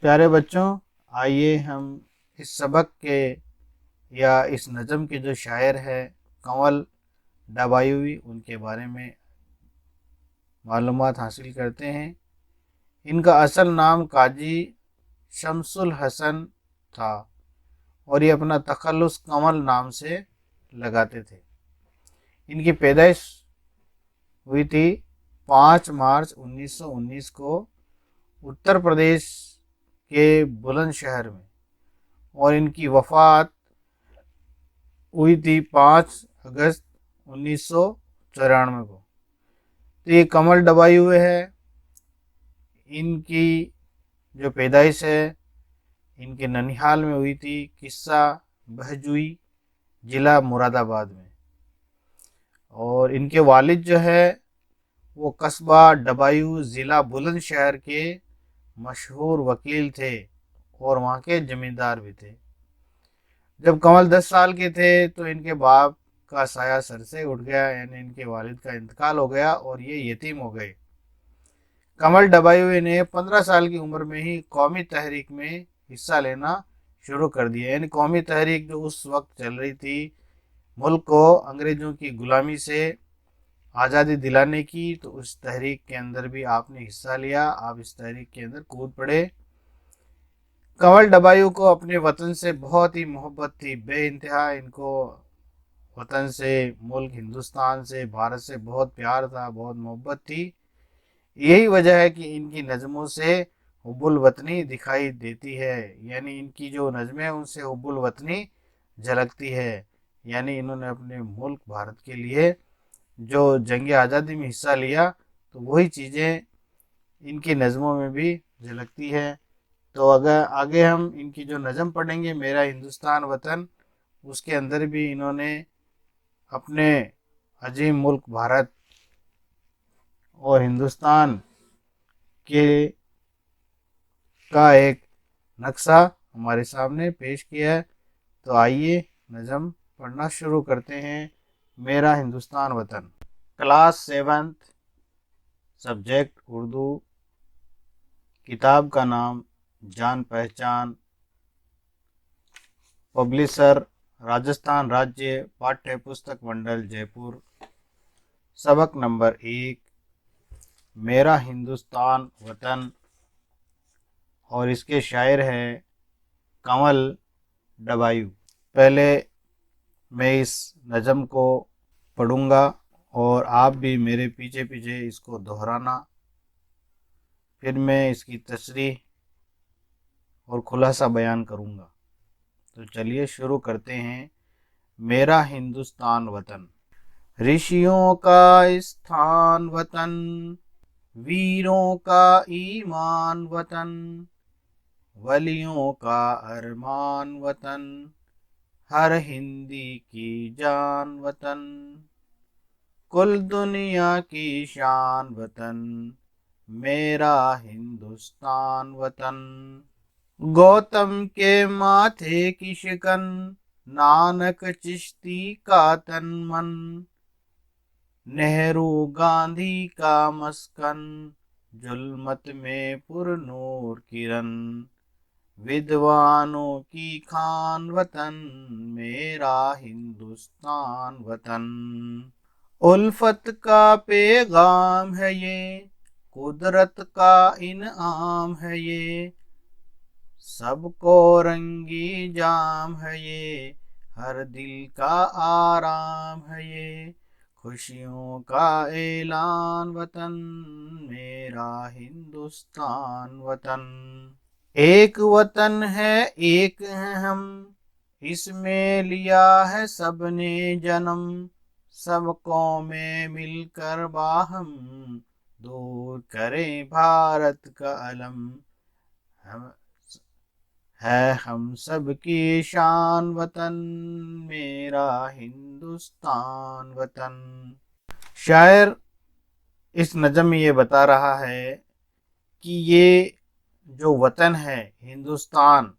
प्यारे बच्चों, आइए हम इस सबक के या इस नज़म के जो शायर है कंवल डबायूवी उनके बारे में मालूमात हासिल करते हैं। इनका असल नाम काजी शमसुल हसन था और ये अपना तखल्लुस कंवल नाम से लगाते थे। इनकी पैदाइश हुई थी 5 मार्च 1919 को उत्तर प्रदेश के बुलंदशहर में और इनकी वफ़ात हुई थी 5 अगस्त 1994 को। तो ये कमल दबाए हुए है। इनकी जो पैदाइश है इनके ननिहाल में हुई थी, किस्सा बहजुई ज़िला मुरादाबाद में। और इनके वालिद जो है वो कस्बा डबायू ज़िला बुलंदशहर के मशहूर वकील थे और वहाँ के ज़मींदार भी थे। जब कमल 10 साल के थे तो इनके बाप का साया सर से उठ गया, यानी इनके वालिद का इंतकाल हो गया और ये यतीम हो गए। कमल डबायूवी ने 15 साल की उम्र में ही कौमी तहरीक में हिस्सा लेना शुरू कर दिया। यानी कौमी तहरीक जो उस वक्त चल रही थी, मुल्क को अंग्रेज़ों की गुलामी से आज़ादी दिलाने की, तो उस तहरीक के अंदर भी आपने हिस्सा लिया। आप इस तहरीक के अंदर कूद पड़े। कंवल डबायू को अपने वतन से बहुत ही मोहब्बत थी, बेइंतहा इनको वतन से, मुल्क हिंदुस्तान से, भारत से बहुत प्यार था, बहुत मोहब्बत थी। यही वजह है कि इनकी नज़मों से हुब्बुल वतनी दिखाई देती है, यानी इनकी जो नज़में हैं उनसे हुब्बुल वतनी झलकती है। यानी इन्होंने अपने मुल्क भारत के लिए जो जंग आज़ादी में हिस्सा लिया, तो वही चीज़ें इनकी नज़मों में भी झलकती है। तो अगर आगे हम इनकी जो नज़म पढ़ेंगे, मेरा हिंदुस्तान वतन, उसके अंदर भी इन्होंने अपने अजीम मुल्क भारत और हिंदुस्तान के का एक नक्शा हमारे सामने पेश किया है। तो आइए नज़म पढ़ना शुरू करते हैं। मेरा हिंदुस्तान वतन। Class 7th, subject Urdu. किताब का नाम जान पहचान। पब्लिशर राजस्थान राज्य पाठ्य पुस्तक मंडल जयपुर। सबक नंबर 1, मेरा हिंदुस्तान वतन। और इसके शायर हैं कंवल डबायू। पहले मैं इस नज़म को पढ़ूँगा और आप भी मेरे पीछे पीछे इसको दोहराना, फिर मैं इसकी तशरीह और खुलासा बयान करूँगा। तो चलिए शुरू करते हैं। मेरा हिंदुस्तान वतन। ऋषियों का स्थान वतन, वीरों का ईमान वतन, वलियों का अरमान वतन, हर हिंदी की जान वतन, कुल दुनिया की शान वतन, मेरा हिंदुस्तान वतन। गौतम के माथे की शिकन, नानक चिश्ती का तन मन, नेहरू गांधी का मस्कन, जुल्मत में पुरनूर किरण, विद्वानों की खान वतन, मेरा हिंदुस्तान वतन। उल्फत का पैगाम है ये, कुदरत का इनाम है ये, सबको रंगी जाम है ये, हर दिल का आराम है ये, खुशियों का ऐलान वतन, मेरा हिंदुस्तान वतन। एक वतन है, एक हैं हम, इसमें लिया है सबने जन्म, सब कौमें मिलकर बाहम, दूर करें भारत का अलम, हम है हम सब की शान वतन, मेरा हिंदुस्तान वतन। शायर इस नज़म में ये बता रहा है कि ये जो वतन है हिंदुस्तान,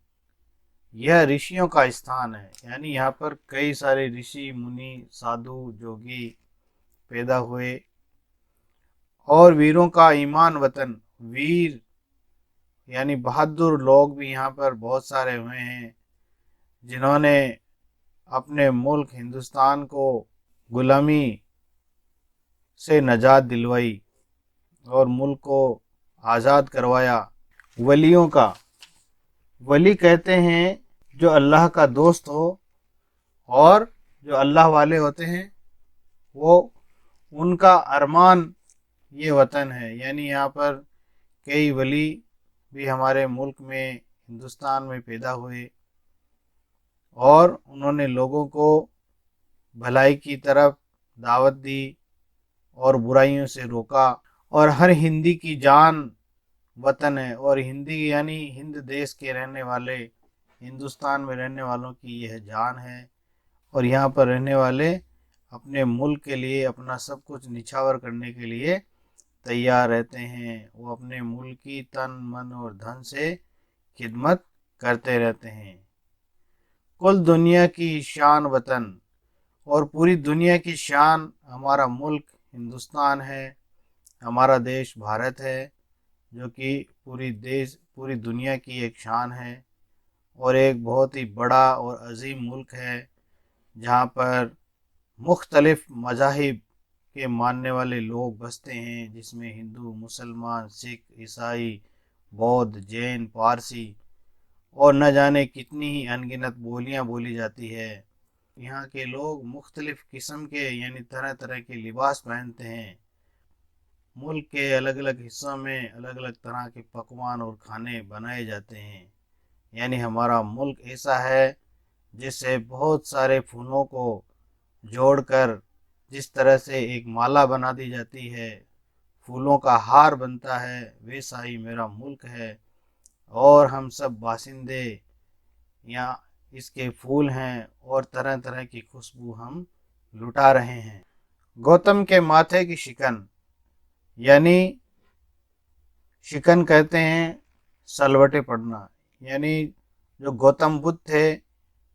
यह ऋषियों का स्थान है। यानी यहाँ पर कई सारे ऋषि मुनि साधु जोगी पैदा हुए। और वीरों का ईमान वतन, वीर यानी बहादुर लोग भी यहाँ पर बहुत सारे हुए हैं, जिन्होंने अपने मुल्क हिंदुस्तान को गुलामी से नजात दिलवाई और मुल्क को आज़ाद करवाया। वलियों का, वली कहते हैं जो अल्लाह का दोस्त हो, और जो अल्लाह वाले होते हैं वो उनका अरमान ये वतन है। यानी यहाँ पर कई वली भी हमारे मुल्क में हिंदुस्तान में पैदा हुए और उन्होंने लोगों को भलाई की तरफ दावत दी और बुराइयों से रोका। और हर हिंदी की जान वतन है, और हिंदी यानी हिंद देश के रहने वाले, हिंदुस्तान में रहने वालों की यह जान है। और यहाँ पर रहने वाले अपने मुल्क के लिए अपना सब कुछ निछावर करने के लिए तैयार रहते हैं। वो अपने मुल्क की तन मन और धन से खिदमत करते रहते हैं। कुल दुनिया की शान वतन, और पूरी दुनिया की शान हमारा मुल्क हिंदुस्तान है, हमारा देश भारत है, जो कि पूरी दुनिया की एक शान है और एक बहुत ही बड़ा और अजीम मुल्क है, जहाँ पर मुख्तलिफ मज़ाहिब के मानने वाले लोग बसते हैं, जिसमें हिंदू, मुसलमान, सिख, ईसाई, बौद्ध, जैन, पारसी और न जाने कितनी ही अनगिनत बोलियां बोली जाती है। यहाँ के लोग मुख्तलिफ किस्म के यानी तरह तरह के लिबास पहनते हैं। मुल्क के अलग अलग हिस्सों में अलग अलग तरह के पकवान और खाने बनाए जाते हैं। यानी हमारा मुल्क ऐसा है जिससे बहुत सारे फूलों को जोड़कर जिस तरह से एक माला बना दी जाती है, फूलों का हार बनता है, वैसा ही मेरा मुल्क है। और हम सब बासिंदे यहाँ इसके फूल हैं और तरह तरह की खुशबू हम लुटा रहे हैं। गौतम के माथे की शिकन, यानी शिकन कहते हैं सलवटें पड़ना। यानी जो गौतम बुद्ध थे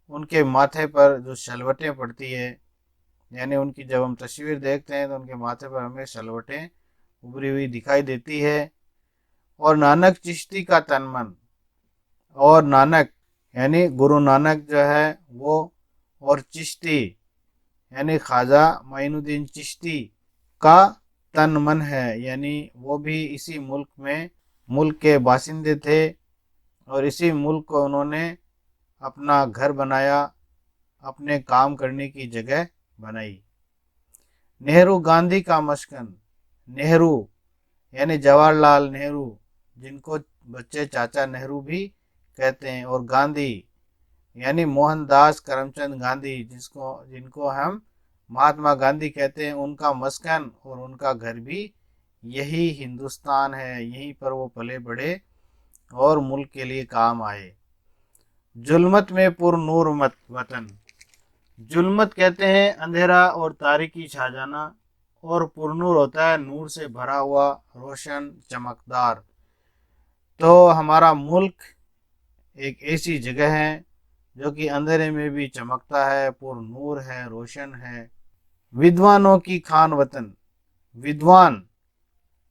उनके माथे पर जो सलवटें पड़ती है, यानी उनकी जब हम तस्वीर देखते हैं तो उनके माथे पर हमें सलवटें उभरी हुई दिखाई देती है। और नानक चिश्ती का तन मन, और नानक यानी गुरु नानक जो है वो, और चिश्ती यानी ख्वाजा माइनुद्दीन चिश्ती का तन मन है। यानी वो भी इसी मुल्क के बासिंदे थे और इसी मुल्क को उन्होंने अपना घर बनाया, अपने काम करने की जगह बनाई। नेहरू गांधी का मस्कन, नेहरू यानी जवाहरलाल नेहरू, जिनको बच्चे चाचा नेहरू भी कहते हैं, और गांधी यानी मोहनदास करमचंद गांधी, जिनको हम महात्मा गांधी कहते हैं, उनका मस्कन और उनका घर भी यही हिंदुस्तान है। यहीं पर वो पले बढ़े और मुल्क के लिए काम आए। जुल्मत में पुर नूर मत वतन, जुल्मत कहते हैं अंधेरा और तारीकी छा जाना, और पुरनूर होता है नूर से भरा हुआ, रोशन, चमकदार। तो हमारा मुल्क एक ऐसी जगह है जो कि अंधेरे में भी चमकता है, पुरनूर है, रोशन है। विद्वानों की खान वतन, विद्वान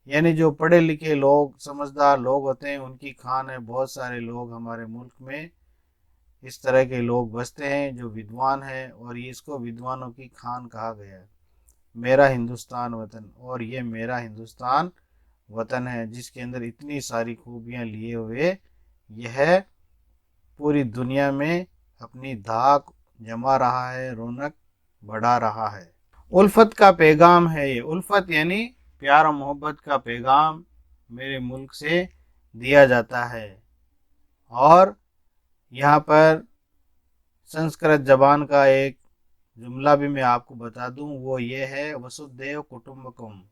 यानी जो पढ़े लिखे लोग, समझदार लोग होते हैं, उनकी खान है। बहुत सारे लोग हमारे मुल्क में इस तरह के लोग बसते हैं जो विद्वान है, और ये इसको विद्वानों की खान कहा गया है। मेरा हिंदुस्तान वतन, और ये मेरा हिंदुस्तान वतन है जिसके अंदर इतनी सारी खूबियाँ लिए हुए यह पूरी दुनिया में अपनी धाक जमा रहा है, रौनक बढ़ा रहा है। उल्फत का पैगाम है ये, उल्फत यानी प्यार और मोहब्बत का पैगाम मेरे मुल्क से दिया जाता है। और यहाँ पर संस्कृत जबान का एक जुमला भी मैं आपको बता दूं, वो ये है वसुधैव कुटुंबकम,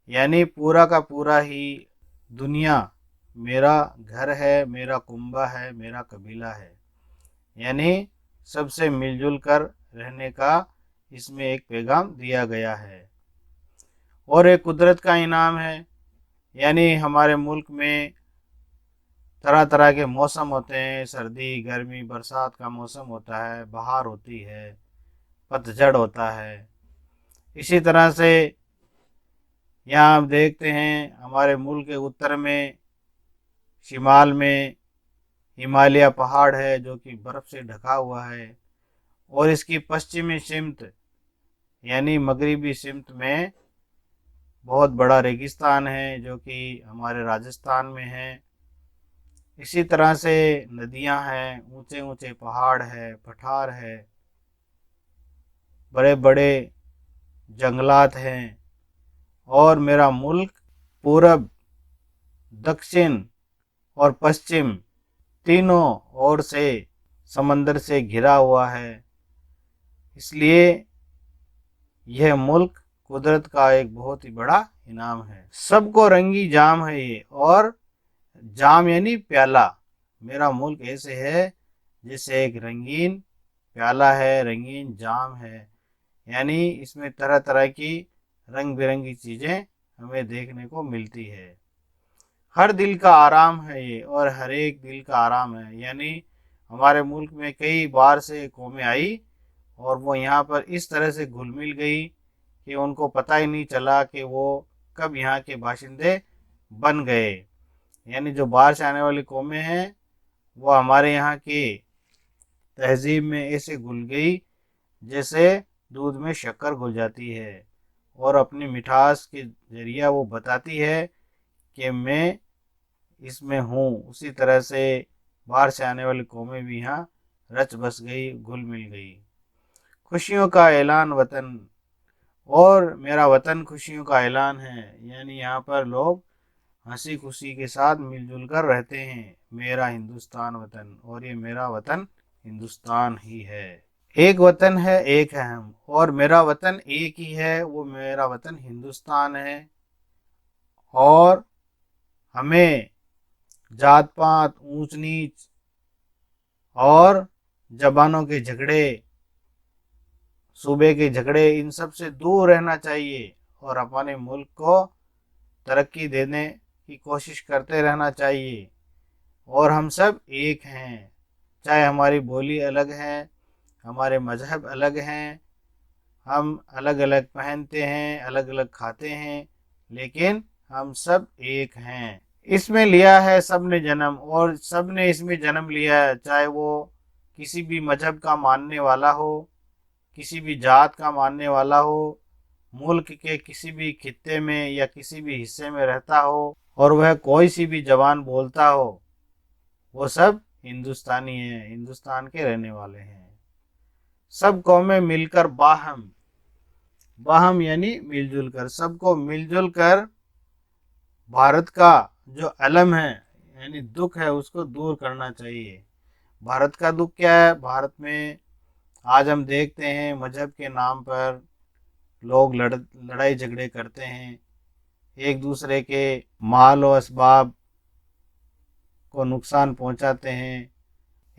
यानी पूरा का पूरा ही दुनिया मेरा घर है, मेरा कुंबा है, मेरा कबीला है। यानी सबसे मिलजुल कर रहने का इसमें एक पैगाम दिया गया है। और एक कुदरत का इनाम है, यानी हमारे मुल्क में तरह तरह के मौसम होते हैं, सर्दी, गर्मी, बरसात का मौसम होता है, बहार होती है, पतझड़ होता है। इसी तरह से यहाँ हम देखते हैं हमारे मुल्क के उत्तर में शिमाल में हिमालय पहाड़ है जो कि बर्फ़ से ढका हुआ है, और इसकी पश्चिमी सिमत यानी मगरिबी सिमत में बहुत बड़ा रेगिस्तान है जो कि हमारे राजस्थान में है। इसी तरह से नदियां हैं, ऊंचे ऊंचे पहाड़ है, पठार है, बड़े बड़े जंगलात हैं, और मेरा मुल्क पूरब, दक्षिण और पश्चिम तीनों ओर से समंदर से घिरा हुआ है। इसलिए यह मुल्क कुदरत का एक बहुत ही बड़ा इनाम है। सबको रंगी जाम है ये, और जाम यानी प्याला। मेरा मुल्क ऐसे है जैसे एक रंगीन प्याला है, रंगीन जाम है, यानी इसमें तरह तरह की रंग बिरंगी चीज़ें हमें देखने को मिलती है। हर दिल का आराम है ये, और हर एक दिल का आराम है। यानी हमारे मुल्क में कई बार से कौमें आई और वो यहाँ पर इस तरह से घुल मिल गई कि उनको पता ही नहीं चला कि वो कब यहाँ के बाशिंदे बन गए। यानी जो बाहर से आने वाली कौमें हैं वो हमारे यहाँ की तहजीब में ऐसे घुल गई जैसे दूध में शक्कर घुल जाती है, और अपनी मिठास के जरिए वो बताती है कि मैं इसमें हूँ। उसी तरह से बाहर से आने वाली कौमें भी यहाँ रच बस गई, घुल मिल गई। खुशियों का ऐलान वतन, और मेरा वतन खुशियों का ऐलान है। यानी यहाँ पर लोग हंसी खुशी के साथ मिलजुल कर रहते हैं। मेरा हिंदुस्तान वतन, और ये मेरा वतन हिंदुस्तान ही है। एक वतन है, एक है हम, और मेरा वतन एक ही है, वो मेरा वतन हिंदुस्तान है। और हमें जात पात, ऊंच नीच और जबानों के झगड़े, सूबे के झगड़े, इन सब से दूर रहना चाहिए, और अपने मुल्क को तरक्की देने की कोशिश करते रहना चाहिए। और हम सब एक हैं, चाहे हमारी बोली अलग है, हमारे मजहब अलग हैं, हम अलग अलग पहनते हैं, अलग अलग खाते हैं, लेकिन हम सब एक हैं। इसमें लिया है सब ने जन्म, और सब ने इसमें जन्म लिया है, चाहे वो किसी भी मजहब का मानने वाला हो, किसी भी जात का मानने वाला हो, मुल्क के किसी भी खित्ते में या किसी भी हिस्से में रहता हो, और वह कोई सी भी जबान बोलता हो, वो सब हिंदुस्तानी हैं, हिंदुस्तान के रहने वाले हैं। सब कौमें मिलकर बाहम, बाहम यानी मिलजुल कर, सबको मिलजुल कर भारत का जो अलम है यानी दुख है उसको दूर करना चाहिए। भारत का दुख क्या है? भारत में आज हम देखते हैं मजहब के नाम पर लोग लड़ाई झगड़े करते हैं, एक दूसरे के माल और असबाब को नुकसान पहुंचाते हैं,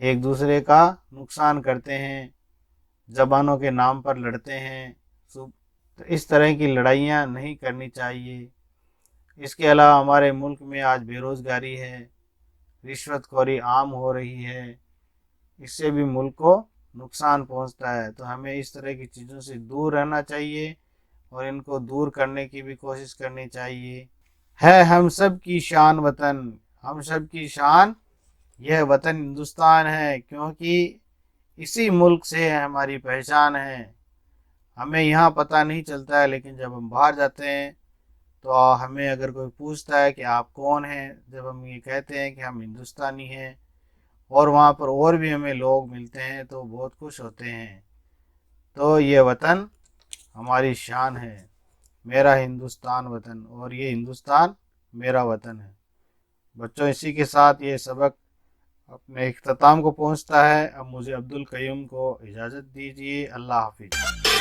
एक दूसरे का नुकसान करते हैं, ज़बानों के नाम पर लड़ते हैं। तो इस तरह की लड़ाइयाँ नहीं करनी चाहिए। इसके अलावा हमारे मुल्क में आज बेरोज़गारी है, रिश्वतखोरी आम हो रही है, इससे भी मुल्क को नुकसान पहुंचता है। तो हमें इस तरह की चीज़ों से दूर रहना चाहिए और इनको दूर करने की भी कोशिश करनी चाहिए। है हम सब की शान वतन, हम सब की शान यह वतन हिंदुस्तान है, क्योंकि इसी मुल्क से हमारी पहचान है। हमें यहाँ पता नहीं चलता है, लेकिन जब हम बाहर जाते हैं तो हमें अगर कोई पूछता है कि आप कौन हैं, जब हम ये कहते हैं कि हम हिंदुस्तानी हैं, और वहाँ पर और भी हमें लोग मिलते हैं तो बहुत खुश होते हैं। तो ये वतन हमारी शान है, मेरा हिंदुस्तान वतन, और ये हिंदुस्तान मेरा वतन है। बच्चों, इसी के साथ ये सबक अपने इख्तिताम को पहुँचता है। अब मुझे अब्दुल कयूम को इजाज़त दीजिए। अल्लाह हाफिज़।